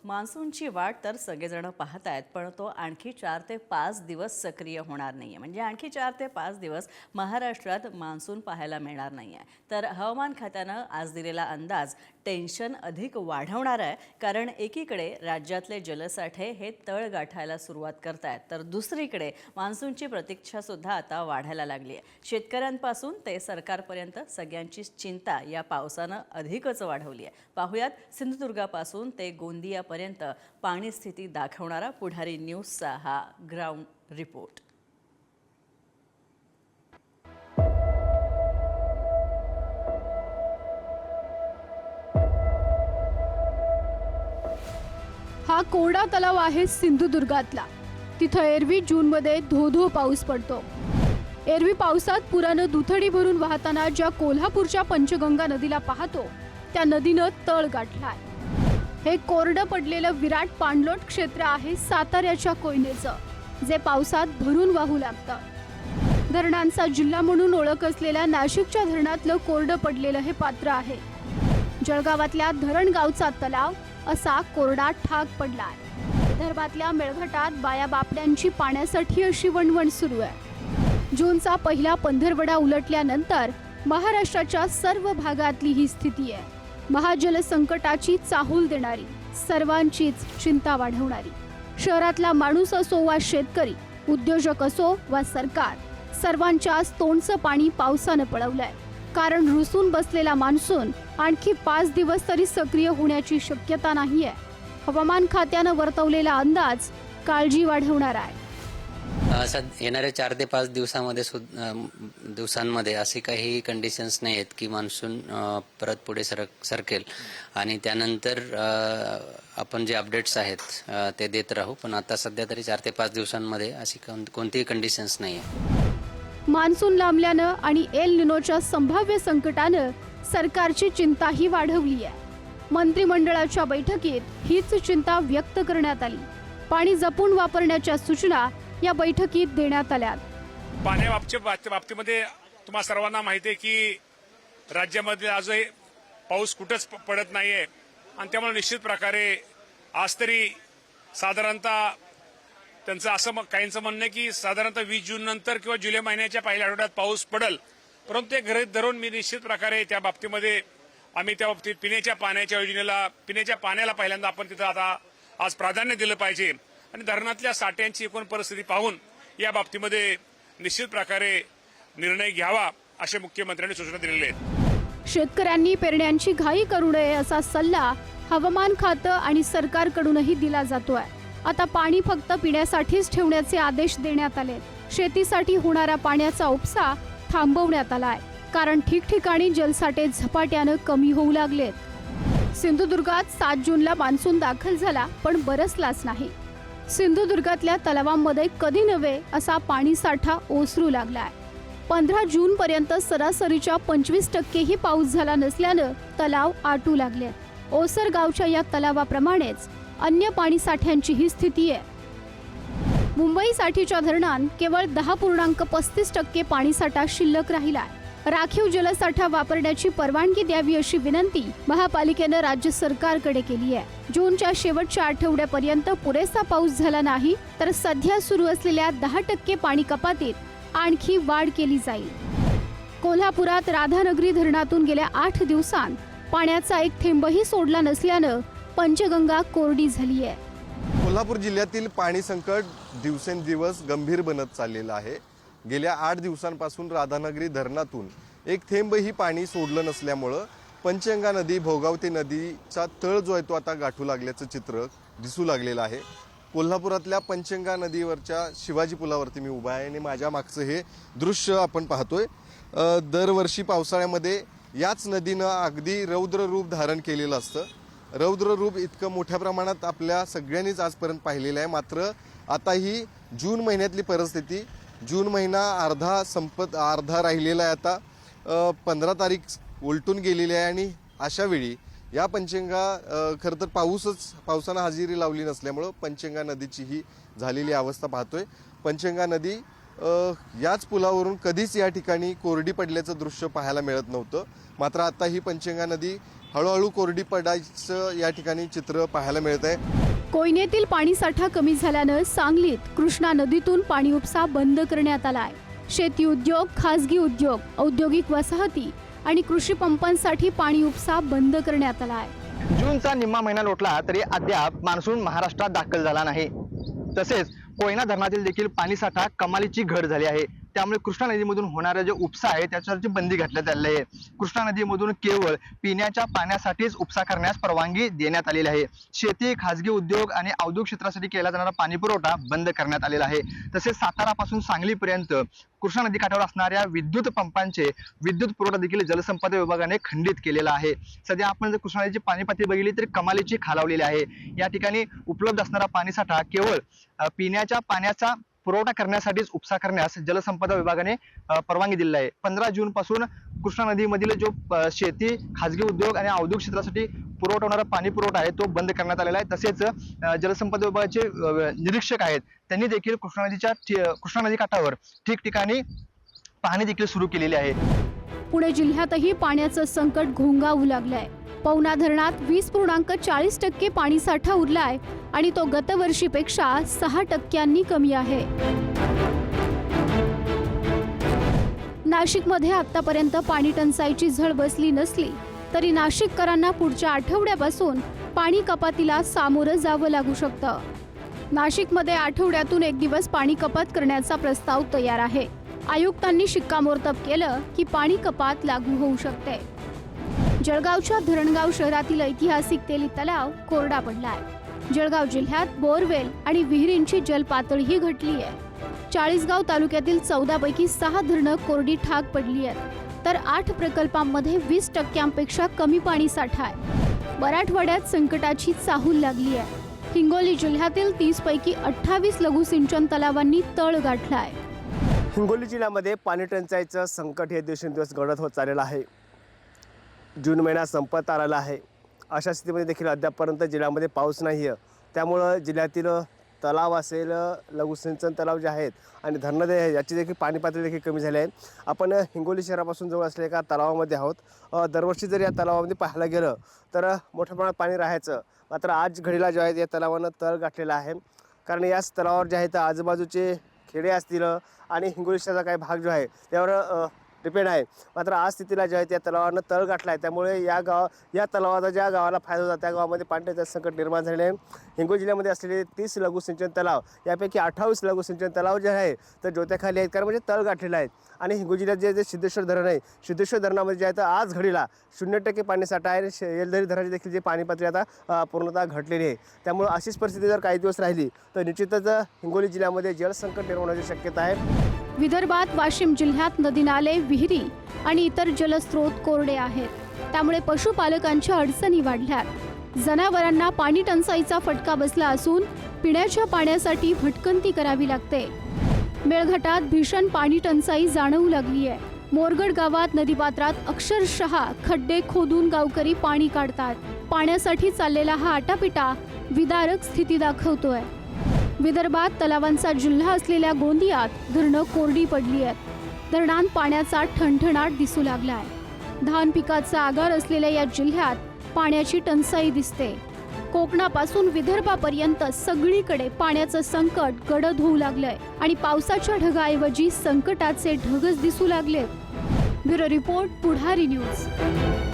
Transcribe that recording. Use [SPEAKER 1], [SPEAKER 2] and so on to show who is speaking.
[SPEAKER 1] मान्सूनची वाट तर सगळेजण पाहतायत, पण तो आणखी 4 ते 5 दिवस सक्रिय होणार नाहीये. म्हणजे आणखी 4 ते 5 दिवस महाराष्ट्रात मान्सून पाहायला मिळणार नाहीये. तर हवामान खात्यानं आज दिलेला अंदाज टेन्शन अधिक वाढवणार आहे, कारण एकीकडे राज्यातले जलसाठे हे तळ गाठायला सुरुवात करतायत, तर दुसरीकडे मान्सूनची प्रतीक्षा सुद्धा आता वाढायला लागली आहे. शेतकऱ्यांपासून ते सरकारपर्यंत सगळ्यांची चिंता या पावसानं अधिकच वाढवली आहे. पाहुयात सिंधुदुर्गापासून ते गोंदियापर्यंत पाणी स्थिती दाखवणारा पुढारी न्यूजचा हा ग्राउंड रिपोर्ट.
[SPEAKER 2] हा कोरडा तलाव आहे सिंधुदुर्गातला. तिथं एरवी जूनमध्ये धो पाऊस पडतो. एरवी पावसात पुरानं दुथडी भरून वाहताना ज्या कोल्हापूरच्या पंचगंगा नदीला पाहतो, त्या नदीनं तळ गाठलाय. हे कोरडं पडलेलं विराट पाणलोट क्षेत्र आहे साताऱ्याच्या कोयनेचं, जे पावसात भरून वाहू लागतं. धरणांचा जिल्हा म्हणून ओळख असलेल्या नाशिकच्या धरणातलं कोरडं पडलेलं हे पात्र आहे. जळगावातल्या धरणगावचा तलाव असा कोरडा ठाक पडलाय. विदर्भातल्या मेळघाटात बाया बापड्यांची पाण्यासाठी अशी वणवण सुरू आहे. जूनचा पहिला पंधरवडा उलटल्यानंतर महाराष्ट्राच्या सर्व भागातली ही स्थिती आहे. महाजल संकटाची चाहूल देणारी, सर्वांचीच चिंता वाढवणारी. शहरातला माणूस असो वा शेतकरी, उद्योजक असो वा सरकार, सर्वांच्याच तोंडचं पाणी पावसानं पळवलंय. कारण रुसून बसलेला मान्सून आणखी 5 दिवस तरी सक्रिय होण्याची शक्यता नाहीये. हवामान खात्यानं वर्तवलेला अंदाज काळजी वाढवणार आहे.
[SPEAKER 3] येणाऱ्या 4 ते 5 दिवसांमध्ये असे काही कंडिशन्स नाही आहेत की मान्सून परत पुढे सरकेल आणि त्यानंतर आपण जे अपडेट्स आहेत ते देत राहू. पण आता सध्या तरी 4 ते 5 दिवसांमध्ये अशी कोणतीही कंडिशन्स नाही आहे.
[SPEAKER 2] मान्सून लांबल्यानं आणि एल निनोच्या संभाव्य संकटानं सरकारची चिंताही वाढवली आहे. मंत्रिमंडळाच्या बैठकीत हीच चिंता व्यक्त करण्यात आली. पाणी जपून वापरण्याच्या सूचना या बैठकीत देण्यात आल्या.
[SPEAKER 4] पाण्याबाबतीच्या बाबतीमध्ये तुम्हा सर्वांना माहिती आहे की राज्यामध्ये आजही पाऊस कुठंच पडत नाहीये आणि त्यामुळे निश्चित प्रकारे आज तरी साधारणतः त्यांचं असं काहींचं म्हणणं आहे की साधारणतः 20 जून नंतर किंवा जुलै महिन्याच्या पहिल्या आठवड्यात पाऊस पडेल. परंतु ते गृहीत धरून मी निश्चित प्रकारे त्या बाबतीमध्ये आम्ही त्या बाबतीत पिण्याच्या पाण्याच्या योजनेला, पिण्याच्या पाण्याला पहिल्यांदा आपण तिथं आता आज प्राधान्य दिलं पाहिजे आणि धरणातल्या साठ्यांची एकूण परिस्थिती पाहून या बाबतीमध्ये निश्चित प्रकारे निर्णय घ्यावा असे मुख्यमंत्र्यांनी सूचना दिलेल्या आहेत.
[SPEAKER 2] शेतकऱ्यांनी पेरण्यांची घाई करू नये असा सल्ला हवामान खातं आणि सरकारकडूनही दिला जातोय. आता पाणी फक्त पिण्यासाठीच ठेवण्याचे आदेश देण्यात आले. शेतीसाठी होणारा पाण्याचा उपसा थांबवण्यात आलाय, कारण ठिकठिकाणी जलसाठे झपाट्यानं कमी होऊ लागलेत. सिंधुदुर्गात 7 जूनला मान्सून दाखल झाला, पण बरसलाच नाही. सिंधुदुर्गातल्या तलावांमध्ये कधी नव्हे असा पाणीसाठा ओसरू लागलाय. 15 जून पर्यंत सरासरीच्या 25% पाऊस झाला नसल्यानं तलाव आटू लागले. ओसर गावच्या या तलावाप्रमाणेच अन्य पाणीसाठ्यांची ही स्थिती आहे. मुंबईसाठीच्या धरणात केवळ 10.35% पाणीसाठा शिल्लक राहिलाय. राखीव जलसाठा वापरण्याची परवानगी द्यावी अशी विनंती महापालिकेनं राज्य सरकारकडे केली आहे. जूनच्या शेवटच्या आठवड्यापर्यंत पुरेसा पाऊस झाला नाही तर सध्या सुरू असलेल्या 10% पाणी कपातीत आणखी वाढ केली जाईल. कोल्हापुरात राधानगरी धरणातून गेल्या 8 दिवसांत पाण्याचा एक थेंबही सोडला नसल्यानं पंचगंगा कोरडी झाली आहे.
[SPEAKER 5] कोल्हापूर जिल्ह्यातील पाणी संकट दिवसेंदिवस गंभीर बनत चाललेलं आहे. गेल्या 8 दिवसांपासून राधानगरी धरणातून एक थेंबही पाणी सोडलं नसल्यामुळं पंचगंगा नदी, भोगावती नदीचा तळ जो आहे तो आता गाठू लागल्याचं चित्र दिसू लागलेलं आहे. कोल्हापुरातल्या पंचगंगा नदीवरच्या शिवाजी पुलावरती मी उभा आहे आणि माझ्या मागचं हे दृश्य आपण पाहतोय. दरवर्षी पावसाळ्यामध्ये याच नदीनं अगदी रौद्र रूप धारण केलेलं असतं. रौद्र रूप इतकं मोठ्या प्रमाणात आपल्या सगळ्यांनीच आजपर्यंत पाहिलेलं आहे. मात्र आता ही जून महिन्यातली परिस्थिती, जून महिना अर्धा राहिलेला आहे. आता 15 तारीख उलटून गेलेली आहे आणि अशा वेळी या पंचगंगा खरं तर पावसानं हजेरी लावली नसल्यामुळं पंचगंगा नदीची ही झालेली अवस्था पाहतोय. पंचगंगा नदी याच पुलावरून कधीच या ठिकाणी कोरडी पडल्याचं दृश्य पाहायला मिळत नव्हतं. मात्र आता ही पंचगंगा नदी हळूहळू कोरडी पडायचं या ठिकाणी चित्र पाहायला मिळत आहे.
[SPEAKER 2] कोयनेतील पाणीसाठा कमी झाल्यानं सांगलीत कृष्णा नदीतून पाणी उपसा बंद करण्यात आलाय. शेती उद्योग, खासगी उद्योग, औद्योगिक वसाहती आणि कृषी पंपांसाठी पाणी उपसा बंद करण्यात आलाय.
[SPEAKER 6] जूनचा निम्मा महिना लोटला तरी अद्याप मान्सून महाराष्ट्रात दाखल झाला नाही. तसेच कोयना धरणातील देखील पाणीसाठा कमालीची घट झाली आहे. त्यामुळे कृष्णा नदीमधून होणारा जो उपसा आहे त्याच्यावरची बंदी घातण्यात आलेली आहे. कृष्णा नदीमधून केवळ पिण्याच्या पाण्यासाठीच उपसा करण्यास परवानगी देण्यात आलेली आहे. शेती, खासगी उद्योग आणि औद्योगिक क्षेत्रासाठी केला जाणारा पाणी पुरवठा बंद करण्यात आलेला आहे. तसेच सातारापासून सांगलीपर्यंत कृष्णा नदी काठावर असणाऱ्या विद्युत पंपांचे विद्युत पुरवठा देखील जलसंपदा विभागाने खंडित केलेला आहे. सध्या आपण जर कृष्णा नदीची पाणी पातळी बघितली तर कमालीची खालावलेली आहे. या ठिकाणी उपलब्ध असणारा पाणीसाठा केवळ पिण्याच्या पाण्याचा पुरवठा करण्यासाठीच उपसा करण्यास जलसंपदा विभागाने परवानगी दिलेली आहे. 15 जून पासून कृष्णा नदीमधील जो शेती, खासगी उद्योग आणि औद्योगिक क्षेत्रासाठी पुरवठा होणारा पाणी पुरवठा आहे तो बंद करण्यात आलेला आहे. तसेच जलसंपदा विभागाचे निरीक्षक आहेत त्यांनी देखील कृष्णा नदी काठावर ठिकठिकाणी पाहणी देखील सुरू केलेली आहे.
[SPEAKER 2] पुणे जिल्ह्यातही पाण्याचं संकट घोंगावू लागलंय. पवना धरणात 20.40% पाणीसाठा उरलाय आणि तो गतवर्षीपेक्षा 6% कमी आहे. नाशिकमध्ये आतापर्यंत पाणी टंचाईची झळ बसली नसली तरी नाशिककरांना पुढच्या आठवड्यापासून पाणी कपातीला सामोरं जावं लागू शकतं. नाशिकमध्ये आठवड्यातून एक दिवस पाणी कपात करण्याचा प्रस्ताव तयार आहे. आयुक्तांनी शिक्कामोर्तब केलं की पाणी कपात लागू होऊ शकते. जळगावच्या धरणगाव शहरातील ऐतिहासिक तेली तलाव कोरडा पडलाय. जळगाव जिल्ह्यात बोरवेल आणि विहिरींची जलपातळीही घटली आहे. चाळीसगाव तालुक्यातील 14 पैकी 6 धरणं कोरडी ठाक पडली आहेत तर 8 प्रकल्पांमध्ये 20% कमी पाणी साठा आहे. मराठवाड्यात संकटाची चाहूल लागली आहे. हिंगोली जिल्ह्यातील 30 पैकी 28 लघुसिंचन तलावांनी तळ गाठलाय.
[SPEAKER 7] हिंगोली जिल्ह्यामध्ये पाणी टंचाईचं संकट हे दिवसेंदिवस गडद होत चाललेलं आहे. जून महिना संपत आलेला आहे. अशा स्थितीमध्ये देखील अद्यापपर्यंत जिल्ह्यामध्ये पाऊस नाही आहे. त्यामुळं जिल्ह्यातील तलाव असेल, लघुसिंचन तलाव जे आहेत आणि धरणं जे आहे याची देखील पाणी पातळी देखील कमी झाली आहे. आपण हिंगोली शहरापासून जवळ असलेल्या एका तलावामध्ये आहोत. दरवर्षी जर या तलावामध्ये पाहायला गेलं तर मोठ्या प्रमाणात पाणी राहायचं. मात्र आज घडीला जे आहे या तलावानं तळ गाठलेला आहे. कारण याच तलावावर जे आहेत आजूबाजूचे खेडे असतील आणि हिंगोली शहराचा काही भाग जो आहे त्यावर डिपेंड आहे. मात्र आज स्थितीला जे आहे त्या तलावानं तळ गाठला आहे. त्यामुळे या तलावाचा ज्या गावाला फायदा होता त्या गावामध्ये पाण्याचं संकट निर्माण झाले आहे. हिंगोली जिल्ह्यामध्ये असलेले 30 लघुसिंचन तलाव यापैकी 28 लघुसिंचन तलाव जे आहे तर जोत्याखाली आहेत. कारण म्हणजे तळ गाठलेला आहे. आणि हिंगोली जिल्ह्यात जे सिद्धेश्वर धरण आहे, सिद्धेश्वर धरणामध्ये जे आहे तर आज घडीला 0% पाणीसाठा आहे. आणि येलदरी धरणाची देखील जी पाणी पातळी आता पूर्णतः घटलेली आहे. त्यामुळे अशीच परिस्थिती जर काही दिवस राहिली तर निश्चितच हिंगोली जिल्ह्यामध्ये जलसंकट निर्माण होण्याची शक्यता आहे.
[SPEAKER 2] विदर्भात वाशिम जिल्ह्यात नदी नाले, विहिरी आणि इतर जलस्रोत कोरडे आहेत. त्यामुळे पशुपालकांच्या अडचणी वाढल्यात. जनावरांना पाणी टंचाईचा फटका बसला असून पिण्याच्या पाण्यासाठी भटकंती करावी लागते. मेळघाटात भीषण पाणी टंचाई जाणवू लागली आहे. मोरगड गावात नदीपात्रात अक्षरशः खड्डे खोदून गावकरी पाणी काढतात. पाण्यासाठी चाललेला हा आटापिटा विदारक स्थिती दाखवतोय. विदर्भात तलावांचा जिल्हा असलेल्या गोंदियात धरणं कोरडी पडली आहेत. धरणात पाण्याचा ठणठणाट दिसू लागलाय. धान पिकाचा आगार असलेल्या या जिल्ह्यात पाण्याची टंचाई दिसते. कोकणापासून विदर्भापर्यंत सगळीकडे पाण्याचं संकट गडद होऊ लागलंय आणि पावसाच्या ढगाऐवजी संकटाचे ढगच दिसू लागलेत. ब्युरो रिपोर्ट, पुढारी न्यूज.